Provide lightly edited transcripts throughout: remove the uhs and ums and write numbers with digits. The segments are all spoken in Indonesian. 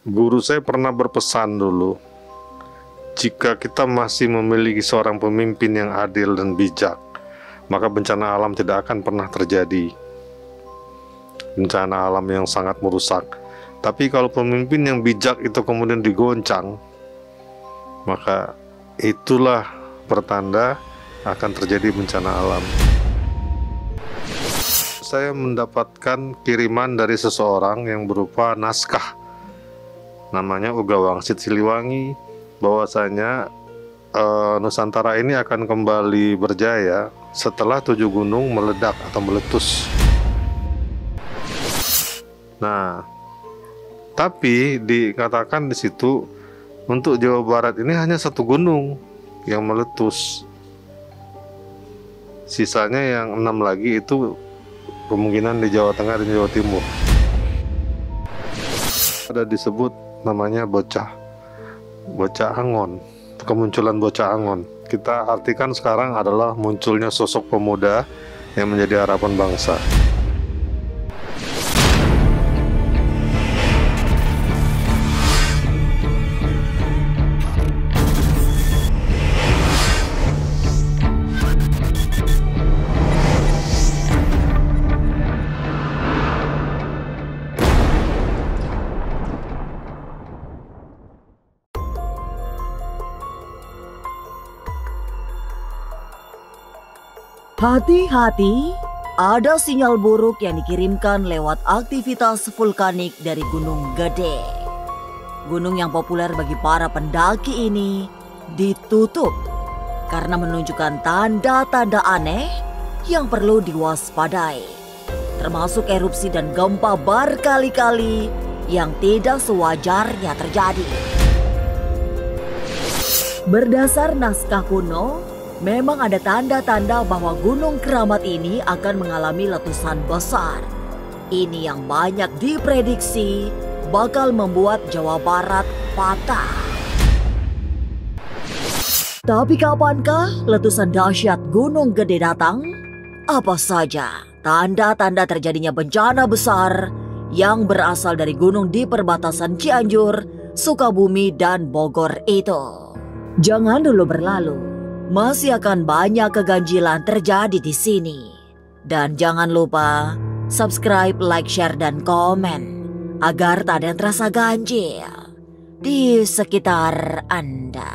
Guru saya pernah berpesan dulu, jika kita masih memiliki seorang pemimpin yang adil dan bijak, maka bencana alam tidak akan pernah terjadi. Bencana alam yang sangat merusak. Tapi kalau pemimpin yang bijak itu kemudian digoncang, maka itulah pertanda akan terjadi bencana alam. Saya mendapatkan kiriman dari seseorang yang berupa naskah, namanya Uga Wangsit Siliwangi, bahwasanya Nusantara ini akan kembali berjaya setelah 7 gunung meledak atau meletus. Nah, tapi dikatakan di situ untuk Jawa Barat ini hanya 1 gunung yang meletus. Sisanya yang 6 lagi itu kemungkinan di Jawa Tengah dan Jawa Timur. Ada disebut namanya bocah Angon, kemunculan bocah Angon. Kita artikan sekarang adalah munculnya sosok pemuda yang menjadi harapan bangsa. Hati-hati, ada sinyal buruk yang dikirimkan lewat aktivitas vulkanik dari Gunung Gede. Gunung yang populer bagi para pendaki ini ditutup karena menunjukkan tanda-tanda aneh yang perlu diwaspadai, termasuk erupsi dan gempa berkali-kali yang tidak sewajarnya terjadi. Berdasar naskah kuno, memang ada tanda-tanda bahwa Gunung Keramat ini akan mengalami letusan besar. Ini yang banyak diprediksi bakal membuat Jawa Barat patah. Tapi kapankah letusan dahsyat Gunung Gede datang? Apa saja tanda-tanda terjadinya bencana besar yang berasal dari gunung di perbatasan Cianjur, Sukabumi, dan Bogor itu? Jangan dulu berlalu. Masih akan banyak keganjilan terjadi di sini. Dan jangan lupa subscribe, like, share, dan komen agar tak ada yang terasa ganjil di sekitar Anda.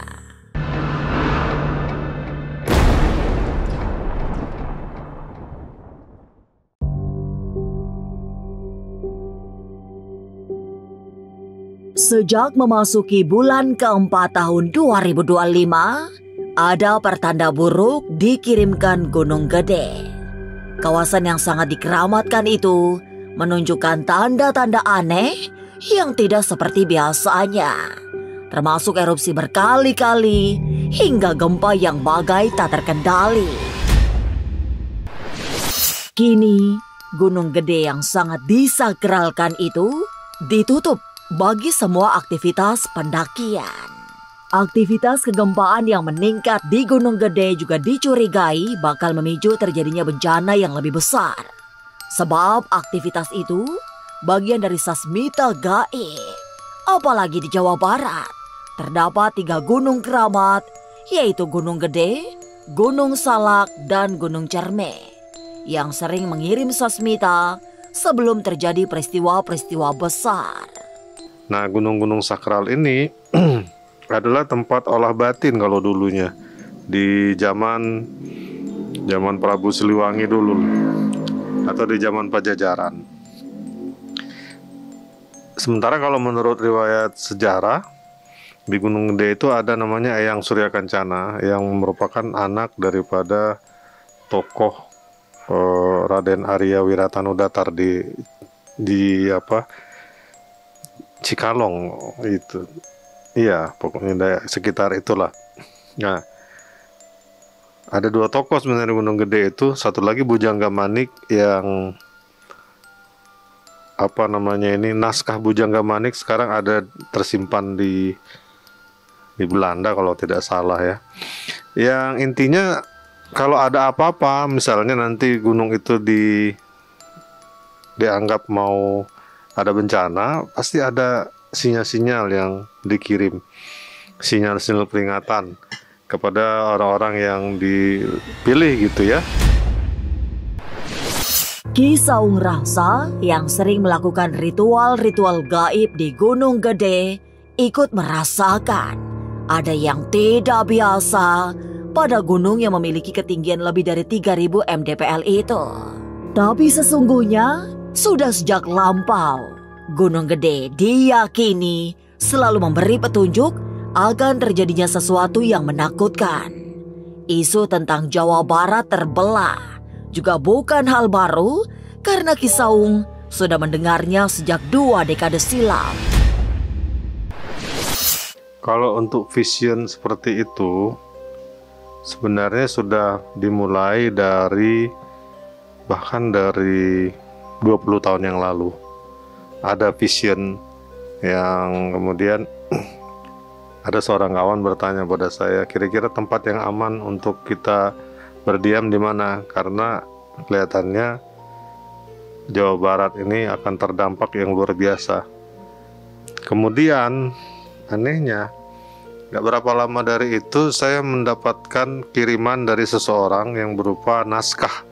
Sejak memasuki bulan keempat tahun 2025, ada pertanda buruk dikirimkan Gunung Gede. Kawasan yang sangat dikeramatkan itu menunjukkan tanda-tanda aneh yang tidak seperti biasanya, termasuk erupsi berkali-kali hingga gempa yang bagai tak terkendali. Kini, Gunung Gede yang sangat disakralkan itu ditutup bagi semua aktivitas pendakian. Aktivitas kegempaan yang meningkat di Gunung Gede juga dicurigai bakal memicu terjadinya bencana yang lebih besar. Sebab aktivitas itu bagian dari sasmita gaib. Apalagi di Jawa Barat terdapat 3 gunung keramat, yaitu Gunung Gede, Gunung Salak, dan Gunung Cerme, yang sering mengirim sasmita sebelum terjadi peristiwa-peristiwa besar. Nah, gunung-gunung sakral ini adalah tempat olah batin kalau dulunya di zaman Prabu Siliwangi dulu atau di zaman Pajajaran. Sementara kalau menurut riwayat sejarah, di Gunung Gede itu ada namanya Eyang Surya Kencana yang merupakan anak daripada tokoh Raden Arya Wiratanudatar di Cikalong itu. Iya, pokoknya sekitar itulah. Nah, ada 2 tokoh sebenarnya Gunung Gede itu. Satu lagi Bujangga Manik yang naskah Bujangga Manik sekarang ada tersimpan di Belanda kalau tidak salah ya. Yang intinya kalau ada apa-apa, misalnya nanti gunung itu dianggap mau ada bencana, pasti ada sinyal-sinyal yang dikirim, sinyal-sinyal peringatan kepada orang-orang yang dipilih gitu ya. Ki Saung Raksa yang sering melakukan ritual-ritual gaib di Gunung Gede ikut merasakan ada yang tidak biasa pada gunung yang memiliki ketinggian lebih dari 3000 mdpl itu. Tapi sesungguhnya sudah sejak lampau, Gunung Gede diyakini selalu memberi petunjuk akan terjadinya sesuatu yang menakutkan. Isu tentang Jawa Barat terbelah juga bukan hal baru karena Ki Saung sudah mendengarnya sejak 2 dekade silam. Kalau untuk vision seperti itu sebenarnya sudah dimulai bahkan dari 20 tahun yang lalu. Ada vision yang kemudian ada seorang kawan bertanya pada saya, kira-kira tempat yang aman untuk kita berdiam di mana? Karena kelihatannya Jawa Barat ini akan terdampak yang luar biasa. Kemudian anehnya, gak berapa lama dari itu saya mendapatkan kiriman dari seseorang yang berupa naskah.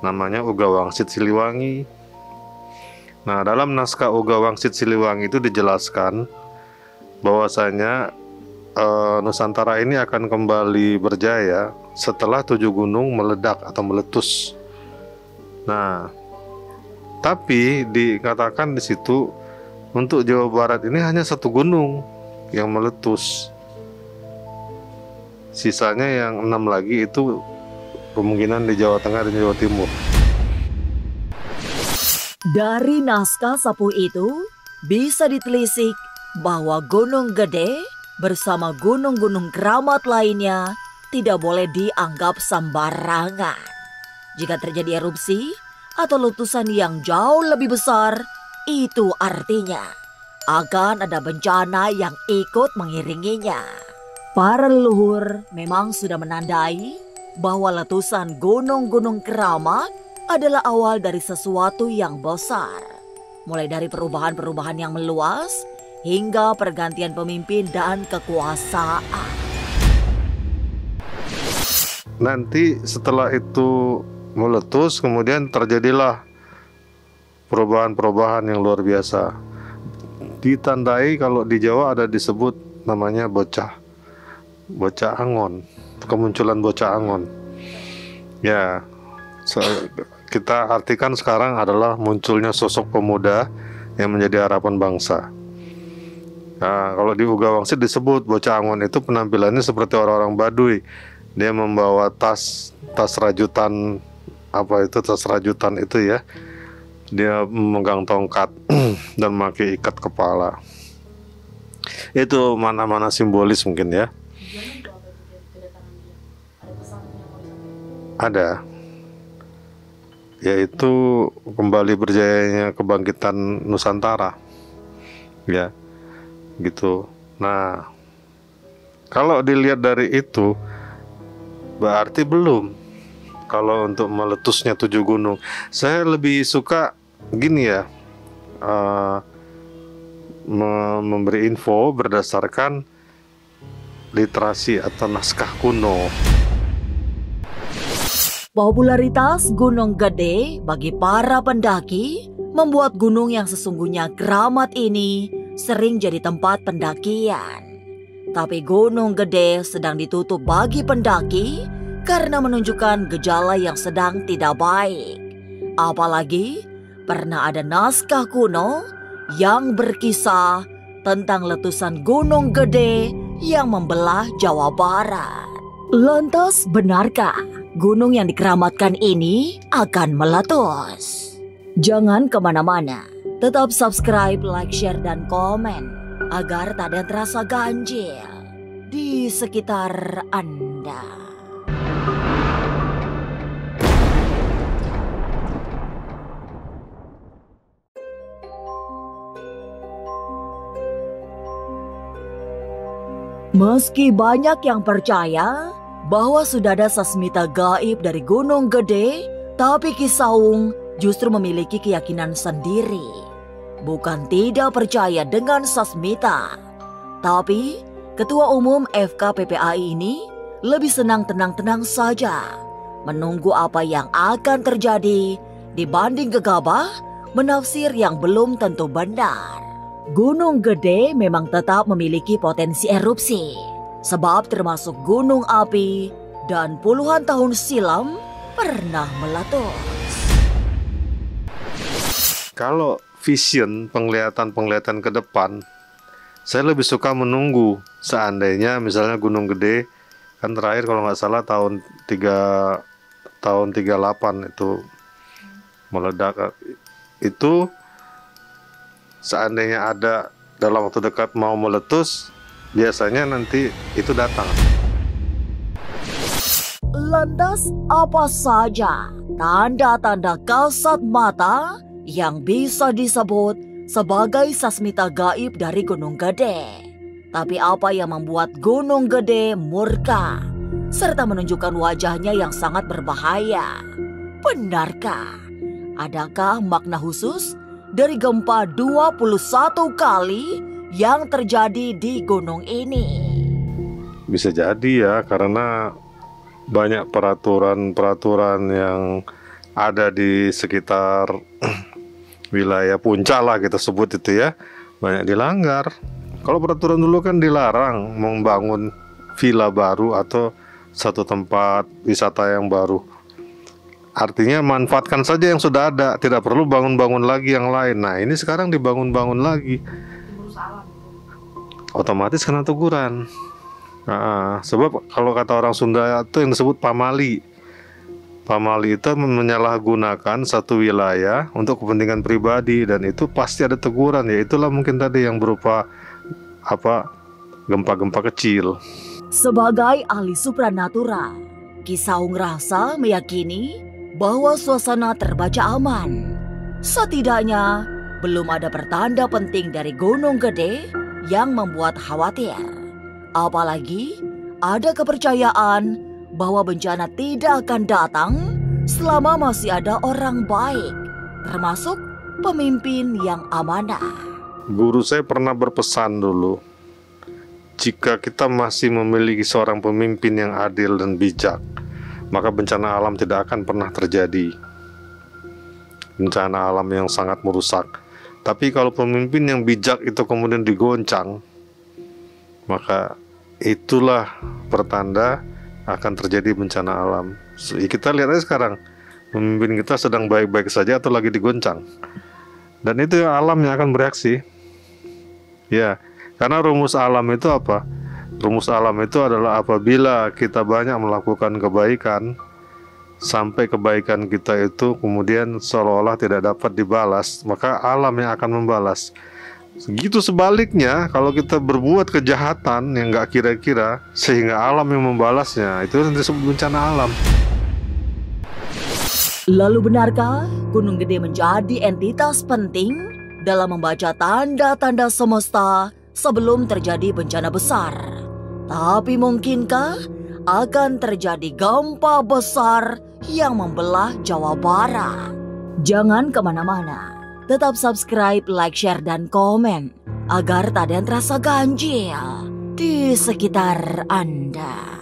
Namanya Uga Wangsit Siliwangi. Nah, dalam naskah Uga Wangsit Siliwangi itu dijelaskan bahwasanya Nusantara ini akan kembali berjaya setelah 7 gunung meledak atau meletus. Nah, tapi dikatakan di situ untuk Jawa Barat ini hanya 1 gunung yang meletus. Sisanya yang 6 lagi itu kemungkinan di Jawa Tengah dan Jawa Timur. Dari naskah sapu itu bisa ditelisik bahwa Gunung Gede bersama gunung-gunung keramat lainnya tidak boleh dianggap sembarangan. Jika terjadi erupsi atau letusan yang jauh lebih besar, itu artinya akan ada bencana yang ikut mengiringinya. Para leluhur memang sudah menandai bahwa letusan gunung-gunung keramat adalah awal dari sesuatu yang besar. Mulai dari perubahan-perubahan yang meluas hingga pergantian pemimpin dan kekuasaan. Nanti setelah itu meletus, kemudian terjadilah perubahan-perubahan yang luar biasa. Ditandai kalau di Jawa ada disebut namanya bocah angon, kemunculan bocah angon. Ya, kita artikan sekarang adalah munculnya sosok pemuda yang menjadi harapan bangsa. Nah, kalau di Uga Wangsit disebut bocah angon itu penampilannya seperti orang-orang Baduy. Dia membawa tas rajutan, tas rajutan itu ya. Dia memegang tongkat dan memakai ikat kepala. Itu mana-mana simbolis mungkin ya. Ada. Yaitu kembali berjayanya kebangkitan Nusantara. Ya. Gitu. Nah, kalau dilihat dari itu berarti belum. Kalau untuk meletusnya 7 gunung, saya lebih suka gini ya, memberi info berdasarkan literasi atau naskah kuno. Popularitas Gunung Gede bagi para pendaki membuat gunung yang sesungguhnya keramat ini sering jadi tempat pendakian. Tapi Gunung Gede sedang ditutup bagi pendaki karena menunjukkan gejala yang sedang tidak baik. Apalagi pernah ada naskah kuno yang berkisah tentang letusan Gunung Gede yang membelah Jawa Barat. Lantas benarkah gunung yang dikeramatkan ini akan meletus? Jangan kemana-mana. Tetap subscribe, like, share, dan komen agar tak ada yang terasa ganjil di sekitar Anda. Meski banyak yang percaya bahwa sudah ada sasmita gaib dari Gunung Gede, tapi Ki Saung justru memiliki keyakinan sendiri. bukan tidak percaya dengan Sasmita. Tapi Ketua Umum FKPPAI ini lebih senang tenang-tenang saja, menunggu apa yang akan terjadi dibanding gegabah menafsir yang belum tentu benar. Gunung Gede memang tetap memiliki potensi erupsi, sebab termasuk gunung api dan puluhan tahun silam pernah meletus. Kalau vision, penglihatan ke depan, saya lebih suka menunggu. Seandainya misalnya Gunung Gede kan terakhir kalau nggak salah tahun 38 itu meledak. Itu seandainya ada dalam waktu dekat mau meletus, biasanya nanti itu datang. Lantas apa saja tanda-tanda kasat mata yang bisa disebut sebagai sasmita gaib dari Gunung Gede? Tapi apa yang membuat Gunung Gede murka serta menunjukkan wajahnya yang sangat berbahaya? Benarkah? Adakah makna khusus dari gempa 21 kali yang terjadi di gunung ini? Bisa jadi ya, karena banyak peraturan yang ada di sekitar wilayah puncak lah kita sebut itu ya, banyak dilanggar. Kalau peraturan dulu kan dilarang membangun villa baru atau satu tempat wisata yang baru. Artinya manfaatkan saja yang sudah ada, tidak perlu bangun-bangun lagi yang lain. Nah ini sekarang dibangun-bangun lagi, otomatis kena teguran. Nah, sebab kalau kata orang Sunda itu yang disebut pamali. Pamali itu menyalahgunakan satu wilayah untuk kepentingan pribadi, dan itu pasti ada teguran. Ya itulah mungkin tadi yang berupa gempa-gempa kecil. Sebagai ahli supranatural, Ki Saung Rasa meyakini bahwa suasana terbaca aman. Setidaknya belum ada pertanda penting dari Gunung Gede yang membuat khawatir. Apalagi ada kepercayaan bahwa bencana tidak akan datang selama masih ada orang baik, termasuk pemimpin yang amanah. Guru saya pernah berpesan dulu, jika kita masih memiliki seorang pemimpin yang adil dan bijak, maka bencana alam tidak akan pernah terjadi. Bencana alam yang sangat merusak. Tapi kalau pemimpin yang bijak itu kemudian digoncang, maka itulah pertanda akan terjadi bencana alam. Kita lihat aja sekarang, pemimpin kita sedang baik-baik saja atau lagi digoncang. Dan itu alam yang akan bereaksi. Ya, karena rumus alam itu apa? Rumus alam itu adalah apabila kita banyak melakukan kebaikan, sampai kebaikan kita itu kemudian seolah-olah tidak dapat dibalas, maka alam yang akan membalas. Segitu sebaliknya, kalau kita berbuat kejahatan yang nggak kira-kira, sehingga alam yang membalasnya, itu yang disebut bencana alam. Lalu benarkah Gunung Gede menjadi entitas penting dalam membaca tanda-tanda semesta sebelum terjadi bencana besar? Tapi mungkinkah akan terjadi gempa besar yang membelah Jawa Barat? Jangan kemana-mana. Tetap subscribe, like, share, dan komen agar tak ada yang terasa ganjil di sekitar Anda.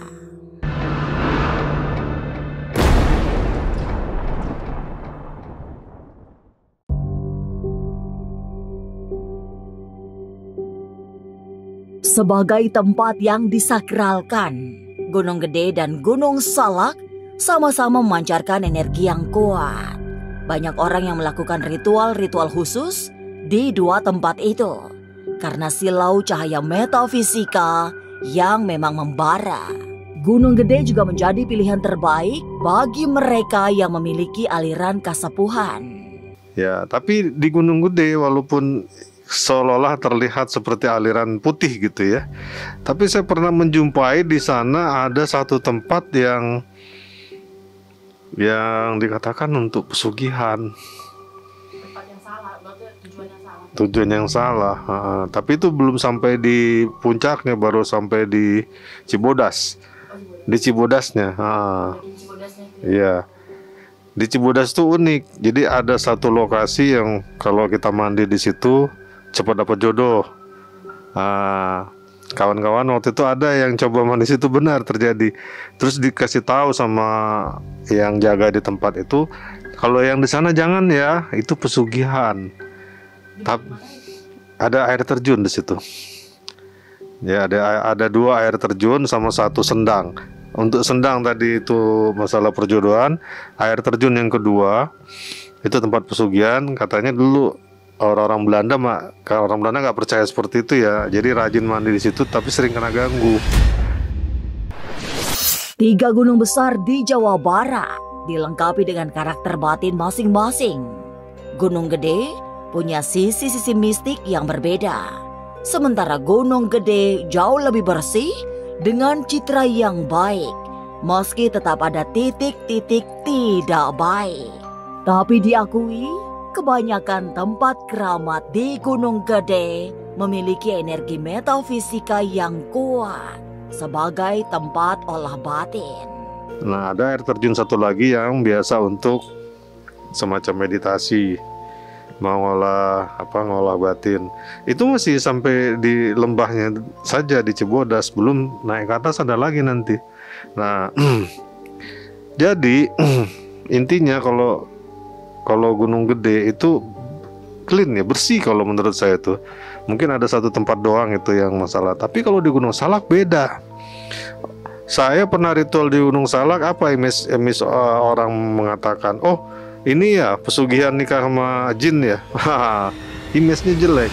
Sebagai tempat yang disakralkan, Gunung Gede dan Gunung Salak sama-sama memancarkan energi yang kuat. Banyak orang yang melakukan ritual-ritual khusus di dua tempat itu karena silau cahaya metafisika yang memang membara. Gunung Gede juga menjadi pilihan terbaik bagi mereka yang memiliki aliran kasepuhan. Ya, tapi di Gunung Gede walaupun seolah-olah terlihat seperti aliran putih gitu ya, tapi saya pernah menjumpai di sana ada satu tempat yang dikatakan untuk pesugihan. Tempat yang salah, tujuan yang salah. Tujuan yang salah. Tapi itu belum sampai di puncaknya, baru sampai di Cibodas. Di Cibodasnya. Di Cibodasnya. Iya. Di Cibodas tuh unik. Jadi ada satu lokasi yang kalau kita mandi di situ cepat dapat jodoh. Kawan-kawan waktu itu ada yang coba mandi situ, benar terjadi. Terus dikasih tahu sama yang jaga di tempat itu, kalau yang di sana jangan ya, itu pesugihan. Tapi ada air terjun di situ. Ya, ada 2 air terjun sama 1 sendang. Untuk sendang tadi itu masalah perjodohan, air terjun yang kedua itu tempat pesugihan. Katanya dulu orang-orang Belanda, kalau orang Belanda nggak percaya seperti itu ya, jadi rajin mandi di situ tapi sering kena ganggu. 3 gunung besar di Jawa Barat dilengkapi dengan karakter batin masing-masing. Gunung Gede punya sisi-sisi mistik yang berbeda. Sementara Gunung Gede jauh lebih bersih dengan citra yang baik, meski tetap ada titik-titik tidak baik. Tapi diakui, kebanyakan tempat keramat di Gunung Gede memiliki energi metafisika yang kuat sebagai tempat olah batin. Nah, ada air terjun satu lagi yang biasa untuk semacam meditasi, ngolah batin. Itu masih sampai di lembahnya saja di Cibodas, belum naik ke atas ada lagi nanti. Nah, jadi intinya kalau Gunung Gede itu clean ya, bersih kalau menurut saya tuh. Mungkin ada satu tempat doang itu yang masalah. Tapi kalau di Gunung Salak beda. Saya pernah ritual di Gunung Salak, apa orang mengatakan, oh ini ya pesugihan nikah sama jin ya. Image-nya jelek.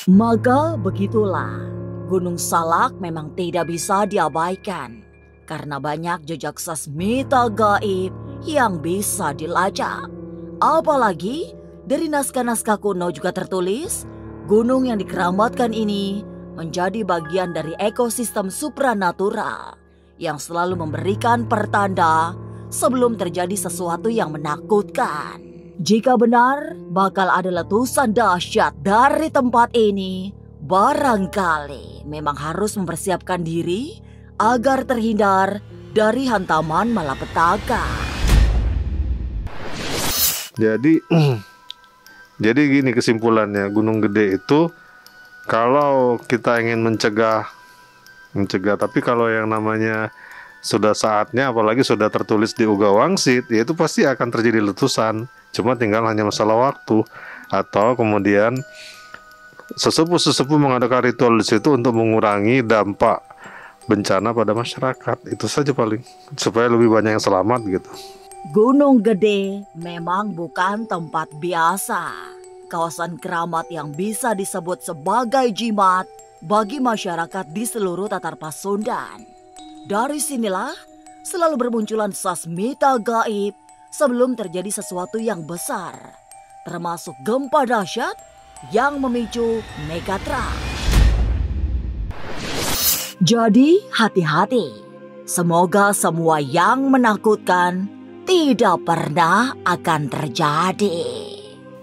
Maka begitulah, Gunung Salak memang tidak bisa diabaikan karena banyak jejak sasmita gaib yang bisa dilacak. Apalagi dari naskah-naskah kuno juga tertulis, gunung yang dikeramatkan ini menjadi bagian dari ekosistem supranatural yang selalu memberikan pertanda sebelum terjadi sesuatu yang menakutkan. Jika benar bakal ada letusan dahsyat dari tempat ini, barangkali memang harus mempersiapkan diri agar terhindar dari hantaman malapetaka. Jadi gini kesimpulannya, Gunung Gede itu kalau kita ingin mencegah, tapi kalau yang namanya sudah saatnya, apalagi sudah tertulis di Uga Wangsit, ya itu pasti akan terjadi letusan. Cuma tinggal hanya masalah waktu. Atau kemudian sesepuh mengadakan ritual di situ untuk mengurangi dampak bencana pada masyarakat. Itu saja paling, supaya lebih banyak yang selamat gitu. Gunung Gede memang bukan tempat biasa. Kawasan keramat yang bisa disebut sebagai jimat bagi masyarakat di seluruh tatar Pasundan. Dari sinilah selalu bermunculan sasmita gaib sebelum terjadi sesuatu yang besar, termasuk gempa dahsyat yang memicu megatrust. Jadi hati-hati, semoga semua yang menakutkan tidak pernah akan terjadi.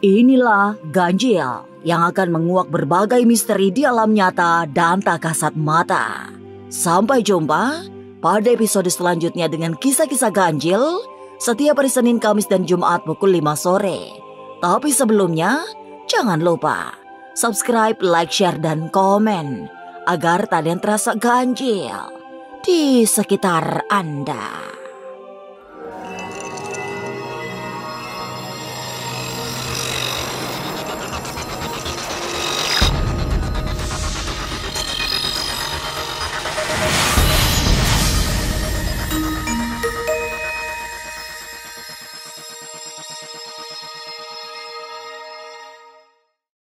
Inilah Ganjil yang akan menguak berbagai misteri di alam nyata dan tak kasat mata. Sampai jumpa pada episode selanjutnya dengan kisah-kisah ganjil setiap hari Senin, Kamis, dan Jumat pukul 5 sore. Tapi sebelumnya, jangan lupa subscribe, like, share, dan komen agar tak ada yang terasa ganjil di sekitar Anda.